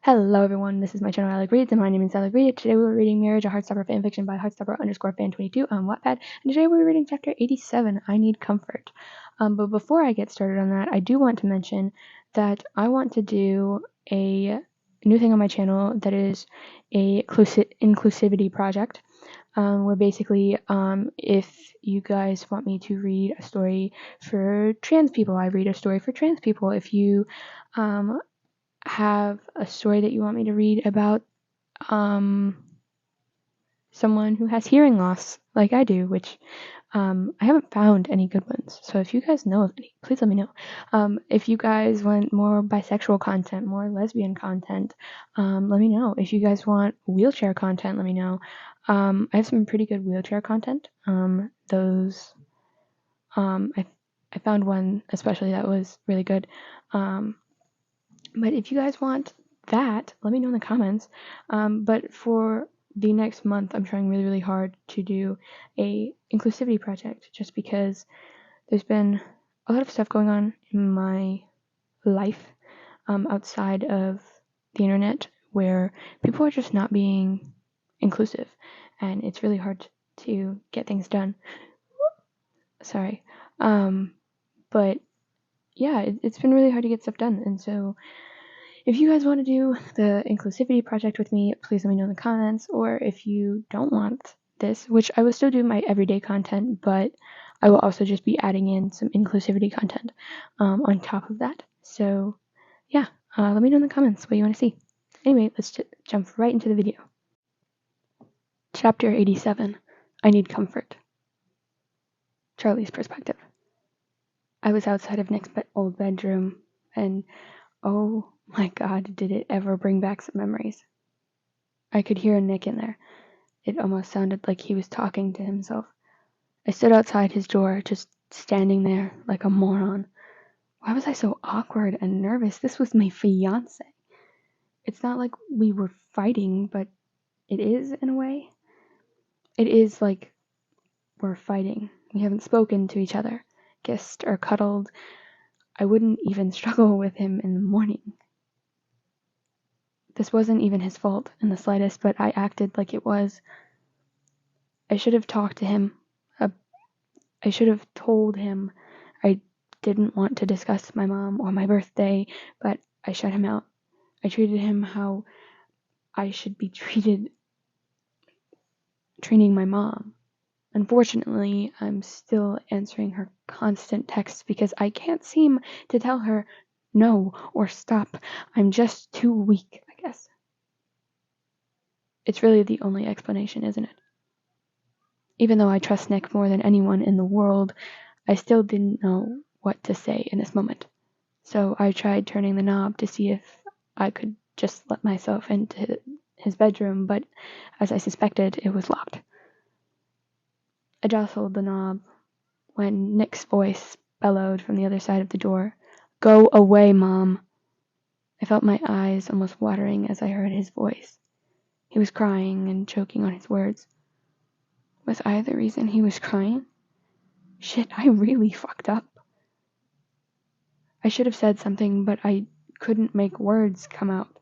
Hello everyone, this is my channel Alec Reads, and my name is Alec Reed. Today we're reading Marriage, a Heartstopper fanfiction by heartstopper_fan22 on Wattpad, and today we're reading chapter 87, I Need Comfort. But before I get started on that, I do want to mention that I want to do a new thing on my channel that is a inclusivity project, where basically if you guys want me to read a story for trans people, I read a story for trans people. If you have a story that you want me to read about someone who has hearing loss like I do, which I haven't found any good ones, so if you guys know of any, please let me know. If you guys want more bisexual content, more lesbian content, let me know. If you guys want wheelchair content, let me know. I have some pretty good wheelchair content. I found one especially that was really good. But if you guys want that, let me know in the comments. But for the next month, I'm trying really, really hard to do a inclusivity project, just because there's been a lot of stuff going on in my life outside of the internet where people are just not being inclusive, and it's really hard to get things done. Sorry. But yeah, it's been really hard to get stuff done, and so if you guys want to do the inclusivity project with me, please let me know in the comments. Or if you don't want this, which I will still do my everyday content, but I will also just be adding in some inclusivity content on top of that. So yeah, let me know in the comments what you want to see. Anyway, let's jump right into the video. Chapter 87, I Need Comfort. Charlie's perspective. I was outside of Nick's old bedroom, and oh my God, did it ever bring back some memories. I could hear Nick in there. It almost sounded like he was talking to himself. I stood outside his door, just standing there like a moron. Why was I so awkward and nervous? This was my fiancé. It's not like we were fighting, but it is in a way. It is like we're fighting. We haven't spoken to each other, kissed or cuddled. I wouldn't even struggle with him in the morning. This wasn't even his fault in the slightest, but I acted like it was. I should have talked to him. I should have told him I didn't want to discuss my mom or my birthday, but I shut him out. I treated him how I should be treating my mom. Unfortunately, I'm still answering her constant texts because I can't seem to tell her no or stop. I'm just too weak, I guess. It's really the only explanation, isn't it? Even though I trust Nick more than anyone in the world, I still didn't know what to say in this moment. So I tried turning the knob to see if I could just let myself into his bedroom, but as I suspected, it was locked. I jostled the knob when Nick's voice bellowed from the other side of the door. "Go away, Mom." I felt my eyes almost watering as I heard his voice. He was crying and choking on his words. Was I the reason he was crying? Shit, I really fucked up. I should have said something, but I couldn't make words come out,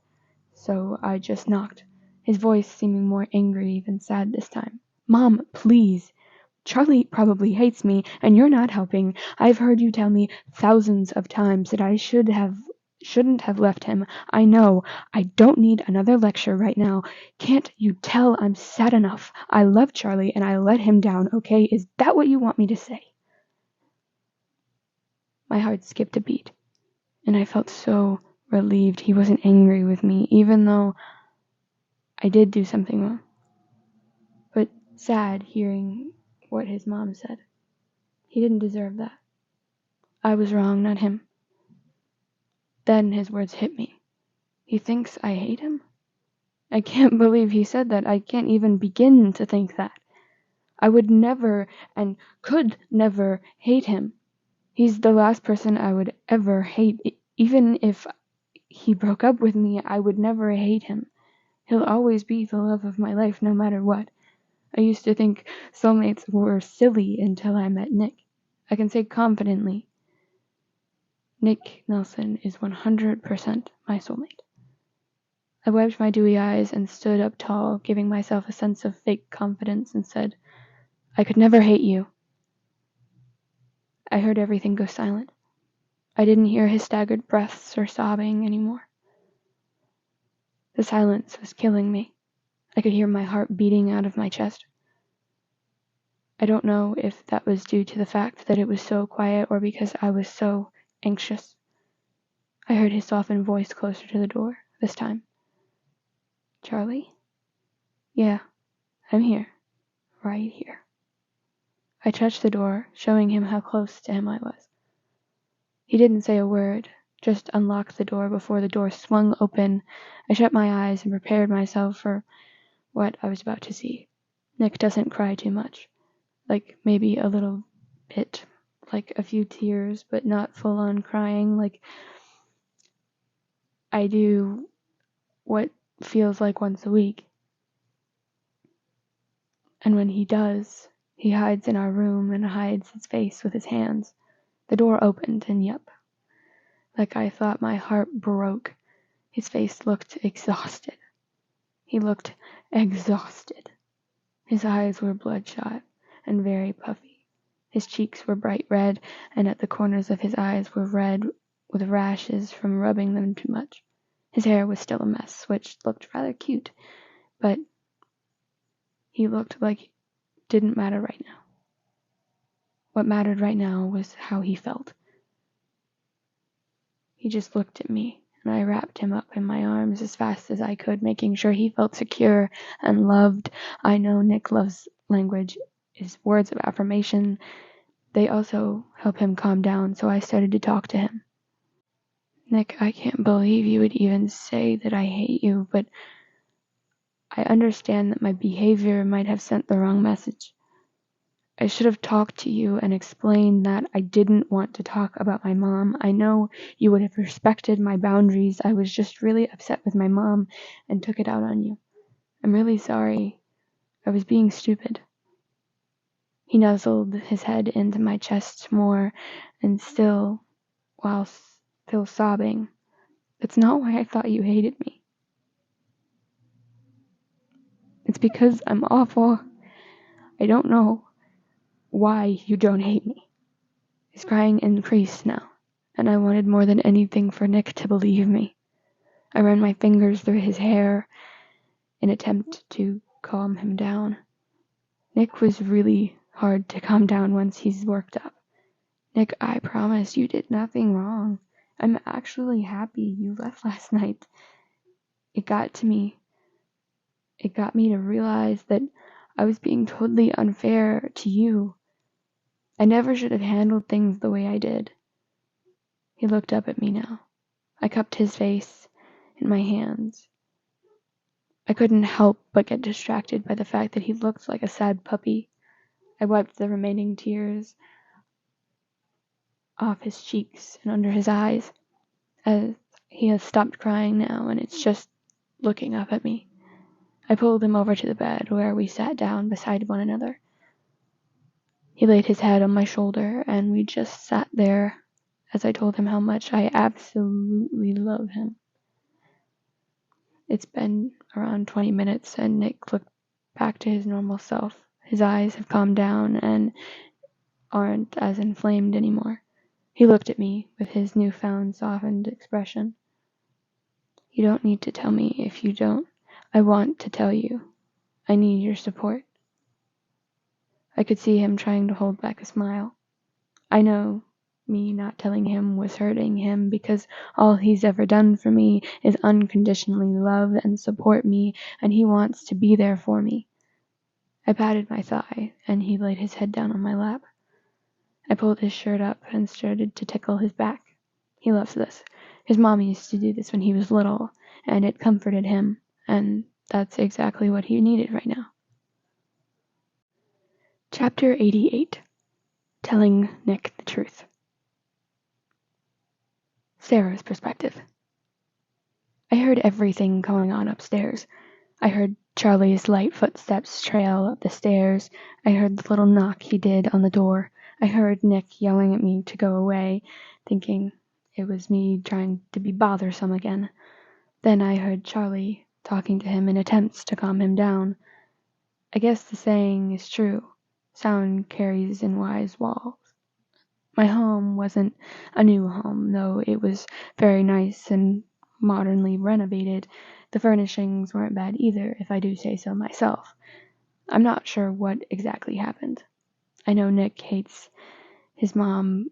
so I just knocked, his voice seeming more angry than sad this time. "Mom, please. Charlie probably hates me, and you're not helping. I've heard you tell me thousands of times that I shouldn't have left him. I know. I don't need another lecture right now. Can't you tell I'm sad enough? I love Charlie, and I let him down, okay? Is that what you want me to say?" My heart skipped a beat, and I felt so relieved he wasn't angry with me, even though I did do something wrong. But sad hearing what his mom said. He didn't deserve that. I was wrong, not him. Then his words hit me. He thinks I hate him? I can't believe he said that. I can't even begin to think that. I would never and could never hate him. He's the last person I would ever hate. Even if he broke up with me, I would never hate him. He'll always be the love of my life, no matter what. I used to think soulmates were silly until I met Nick. I can say confidently, Nick Nelson is 100% my soulmate. I wiped my dewy eyes and stood up tall, giving myself a sense of fake confidence, and said, "I could never hate you." I heard everything go silent. I didn't hear his staggered breaths or sobbing anymore. The silence was killing me. I could hear my heart beating out of my chest. I don't know if that was due to the fact that it was so quiet or because I was so anxious. I heard his softened voice closer to the door, this time. "Charlie?" "Yeah, I'm here. Right here." I touched the door, showing him how close to him I was. He didn't say a word, just unlocked the door before the door swung open. I shut my eyes and prepared myself for what I was about to see. Nick doesn't cry too much. Like, maybe a little bit. Like a few tears, but not full-on crying. Like, I do what feels like once a week. And when he does, he hides in our room and hides his face with his hands. The door opened, and yep. Like I thought my heart broke. His face looked exhausted. He looked exhausted. His eyes were bloodshot and very puffy. His cheeks were bright red, and at the corners of his eyes were red with rashes from rubbing them too much. His hair was still a mess, which looked rather cute, but he looked like it didn't matter right now. What mattered right now was how he felt. He just looked at me, and I wrapped him up in my arms as fast as I could, making sure he felt secure and loved. I know Nick loves language, his words of affirmation. They also help him calm down, so I started to talk to him. "Nick, I can't believe you would even say that I hate you, but I understand that my behavior might have sent the wrong message. I should have talked to you and explained that I didn't want to talk about my mom. I know you would have respected my boundaries. I was just really upset with my mom and took it out on you. I'm really sorry. I was being stupid." He nuzzled his head into my chest more, and while still sobbing, "That's not why I thought you hated me. It's because I'm awful. I don't know why you don't hate me." His crying increased now, and I wanted more than anything for Nick to believe me. I ran my fingers through his hair in an attempt to calm him down. Nick was really hard to calm down once he's worked up. "Nick, I promise you did nothing wrong. I'm actually happy you left last night. It got to me. It got me to realize that I was being totally unfair to you. I never should have handled things the way I did." He looked up at me now. I cupped his face in my hands. I couldn't help but get distracted by the fact that he looked like a sad puppy. I wiped the remaining tears off his cheeks and under his eyes, as he has stopped crying now and it's just looking up at me. I pulled him over to the bed where we sat down beside one another. He laid his head on my shoulder and we just sat there as I told him how much I absolutely love him. It's been around 20 minutes and Nick looked back to his normal self. His eyes have calmed down and aren't as inflamed anymore. He looked at me with his newfound softened expression. "You don't need to tell me if you don't. I want to tell you. I need your support." I could see him trying to hold back a smile. I know me not telling him was hurting him because all he's ever done for me is unconditionally love and support me, and he wants to be there for me. I patted my thigh, and he laid his head down on my lap. I pulled his shirt up and started to tickle his back. He loves this. His mom used to do this when he was little, and it comforted him, and that's exactly what he needed right now. Chapter 88. Telling Nick the Truth. Sarah's perspective. I heard everything going on upstairs. I heard Charlie's light footsteps trail up the stairs. I heard the little knock he did on the door. I heard Nick yelling at me to go away, thinking it was me trying to be bothersome again. Then I heard Charlie talking to him in attempts to calm him down. I guess the saying is true. Sound carries in wise walls. My home wasn't a new home, though it was very nice and modernly renovated. The furnishings weren't bad either, if I do say so myself. I'm not sure what exactly happened. I know Nick hates his mom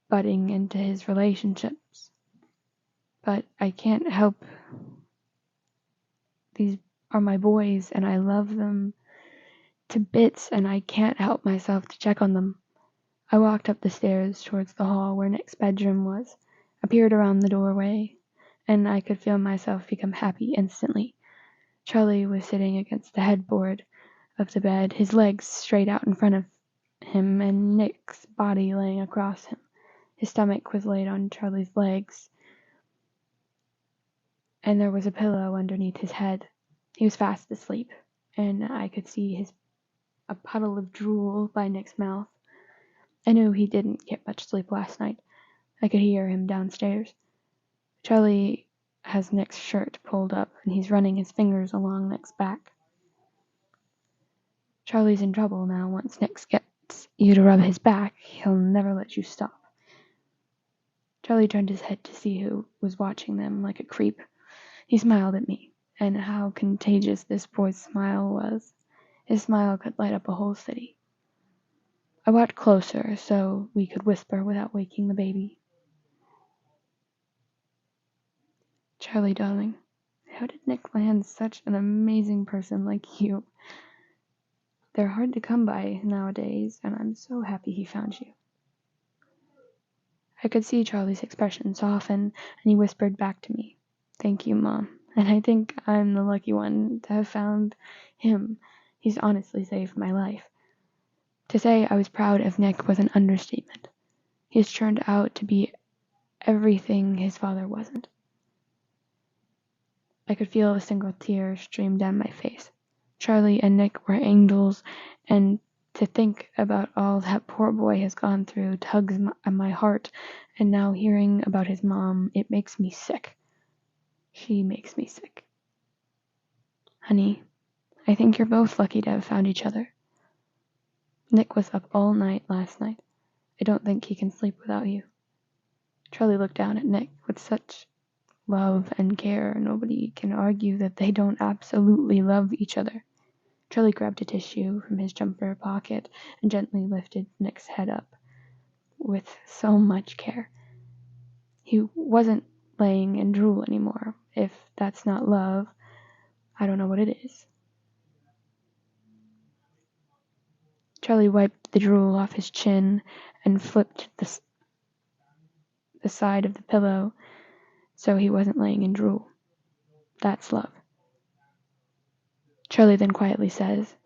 butting into his relationships, but I can't help. These are my boys, and I love them to bits, and I can't help myself to check on them. I walked up the stairs towards the hall where Nick's bedroom was, appeared around the doorway, and I could feel myself become happy instantly. Charlie was sitting against the headboard of the bed, his legs straight out in front of him, and Nick's body laying across him. His stomach was laid on Charlie's legs, and there was a pillow underneath his head. He was fast asleep, and I could see a puddle of drool by Nick's mouth. I knew he didn't get much sleep last night. I could hear him downstairs. Charlie has Nick's shirt pulled up, and he's running his fingers along Nick's back. Charlie's in trouble now. Once Nick gets you to rub his back, he'll never let you stop. Charlie turned his head to see who was watching them like a creep. He smiled at me, and how contagious this boy's smile was. His smile could light up a whole city. I walked closer so we could whisper without waking the baby. Charlie, darling, how did Nick land such an amazing person like you? They're hard to come by nowadays, and I'm so happy he found you. I could see Charlie's expression soften, and he whispered back to me, "Thank you, Mom. And I think I'm the lucky one to have found him. He's honestly saved my life." To say I was proud of Nick was an understatement. He's turned out to be everything his father wasn't. I could feel a single tear stream down my face. Charlie and Nick were angels, and to think about all that poor boy has gone through tugs at my heart, and now hearing about his mom, it makes me sick. She makes me sick. Honey, I think you're both lucky to have found each other. Nick was up all night last night. I don't think he can sleep without you. Charlie looked down at Nick with such love and care. Nobody can argue that they don't absolutely love each other. Charlie grabbed a tissue from his jumper pocket and gently lifted Nick's head up with so much care. He wasn't laying in drool anymore. If that's not love, I don't know what it is. Charlie wiped the drool off his chin and flipped the side of the pillow so he wasn't laying in drool. That's love. Charlie then quietly says,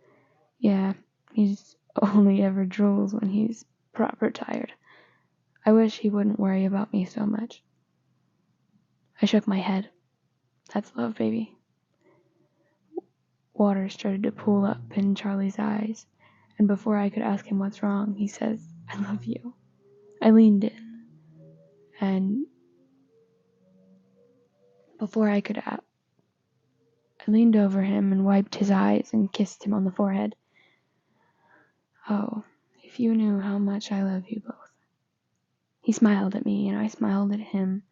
"Yeah, he's only ever drools when he's proper tired. I wish he wouldn't worry about me so much." I shook my head. That's love, baby. Water started to pool up in Charlie's eyes, and before I could ask him what's wrong, he says, "I love you." I leaned in, and before I could I leaned over him and wiped his eyes and kissed him on the forehead. "Oh, if you knew how much I love you both." He smiled at me, and I smiled at him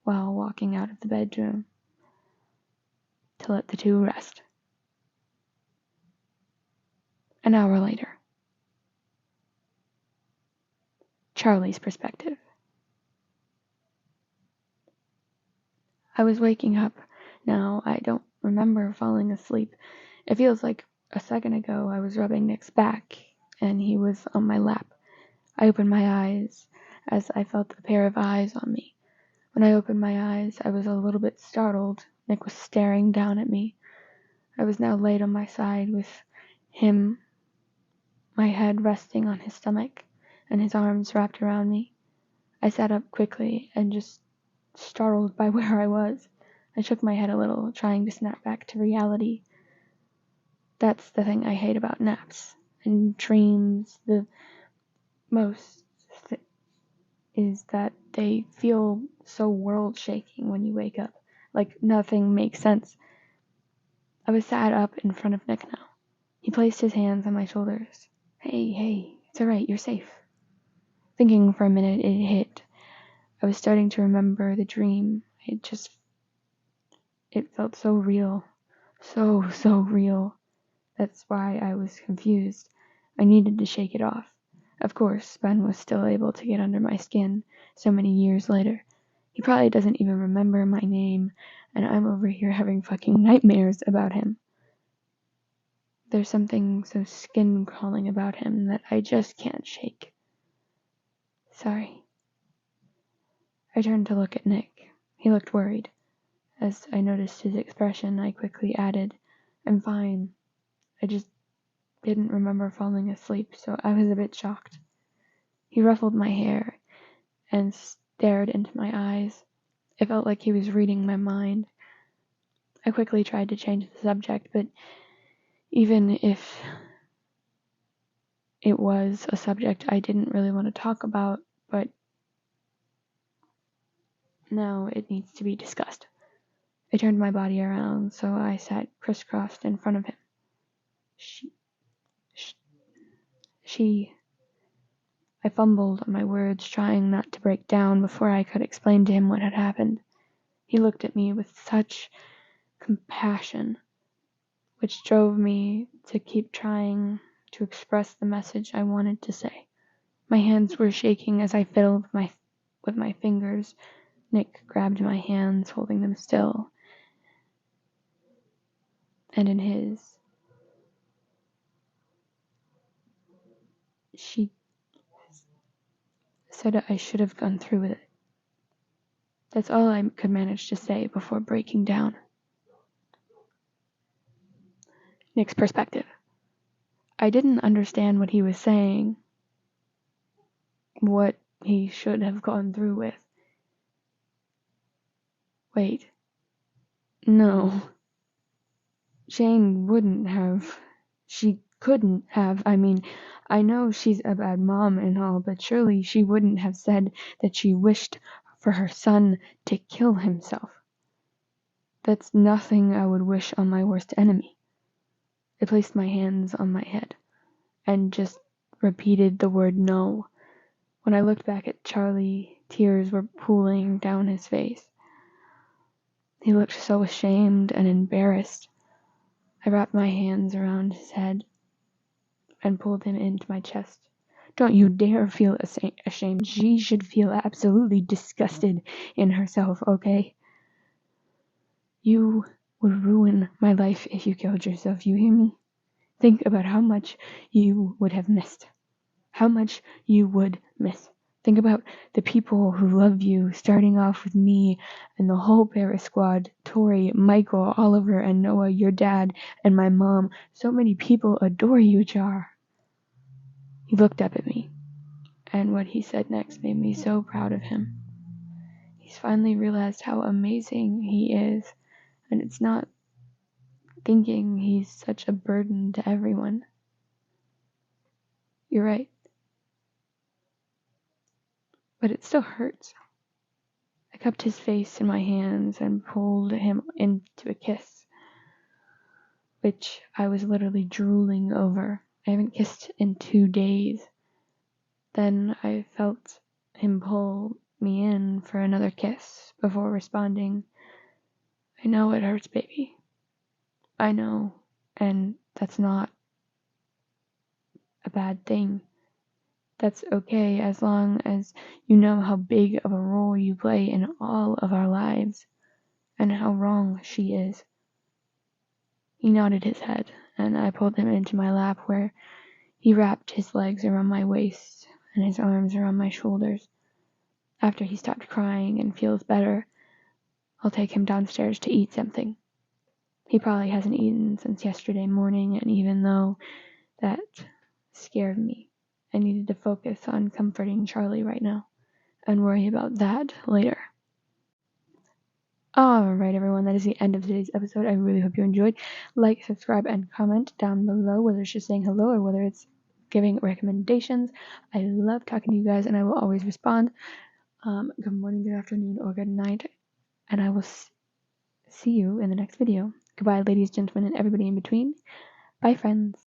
while walking out of the bedroom to let the two rest. An hour later. Charlie's perspective. I was waking up now. I don't remember falling asleep. It feels like a second ago I was rubbing Nick's back, and he was on my lap. I opened my eyes as I felt a pair of eyes on me. When I opened my eyes, I was a little bit startled. Nick was staring down at me. I was now laid on my side with him, my head resting on his stomach, and his arms wrapped around me. I sat up quickly and just startled by where I was. I shook my head a little, trying to snap back to reality. That's the thing I hate about naps and dreams the most, is that they feel so world-shaking when you wake up. like nothing makes sense. I was sat up in front of Nick now. He placed his hands on my shoulders. Hey, it's alright, you're safe. Thinking for a minute, it hit. I was starting to remember the dream. It felt so real. So real. That's why I was confused. I needed to shake it off. Of course, Ben was still able to get under my skin so many years later. He probably doesn't even remember my name, and I'm over here having fucking nightmares about him. There's something so skin-crawling about him that I just can't shake. Sorry. I turned to look at Nick. He looked worried. As I noticed his expression, I quickly added, I'm fine. I just didn't remember falling asleep, so I was a bit shocked. He ruffled my hair and stared into my eyes. It felt like he was reading my mind. I quickly tried to change the subject, but even if it was a subject I didn't really want to talk about, but now it needs to be discussed. I turned my body around, so I sat crisscrossed in front of him. I fumbled on my words, trying not to break down before I could explain to him what had happened. He looked at me with such compassion, which drove me to keep trying to express the message I wanted to say. My hands were shaking as I fiddled with my fingers. Nick grabbed my hands, holding them still, and in his, she said I should have gone through with it. That's all I could manage to say before breaking down. Nick's perspective. I didn't understand what he was saying, what he should have gone through with. Wait. No. Jane wouldn't have. She couldn't have. I mean, I know she's a bad mom and all, but surely she wouldn't have said that she wished for her son to kill himself. That's nothing I would wish on my worst enemy. I placed my hands on my head and just repeated the word no. When I looked back at Charlie, tears were pooling down his face. He looked so ashamed and embarrassed. I wrapped my hands around his head and pulled him into my chest. Don't you dare feel ashamed. She should feel absolutely disgusted in herself, okay? You would ruin my life if you killed yourself, you hear me? Think about how much you would have missed. How much you would miss. Think about the people who love you, starting off with me and the whole Paris squad, Tori, Michael, Oliver, and Noah, your dad, and my mom. So many people adore you, Jar. He looked up at me, and what he said next made me so proud of him. He's finally realized how amazing he is, and it's not thinking he's such a burden to everyone. You're right. But it still hurts. I cupped his face in my hands and pulled him into a kiss, which I was literally drooling over. I haven't kissed in 2 days. Then I felt him pull me in for another kiss before responding, I know it hurts, baby. I know, and that's not a bad thing. That's okay as long as you know how big of a role you play in all of our lives and how wrong she is. He nodded his head, and I pulled him into my lap where he wrapped his legs around my waist and his arms around my shoulders. After he stopped crying and feels better, I'll take him downstairs to eat something. He probably hasn't eaten since yesterday morning, and even though that scared me, I needed to focus on comforting Charlie right now and worry about that later. Alright everyone, that is the end of today's episode. I really hope you enjoyed. Like, subscribe, and comment down below, whether it's just saying hello or whether it's giving recommendations. I love talking to you guys, and I will always respond. Good morning, good afternoon, or good night, and I will see you in the next video. Goodbye, ladies, gentlemen, and everybody in between. Bye, friends.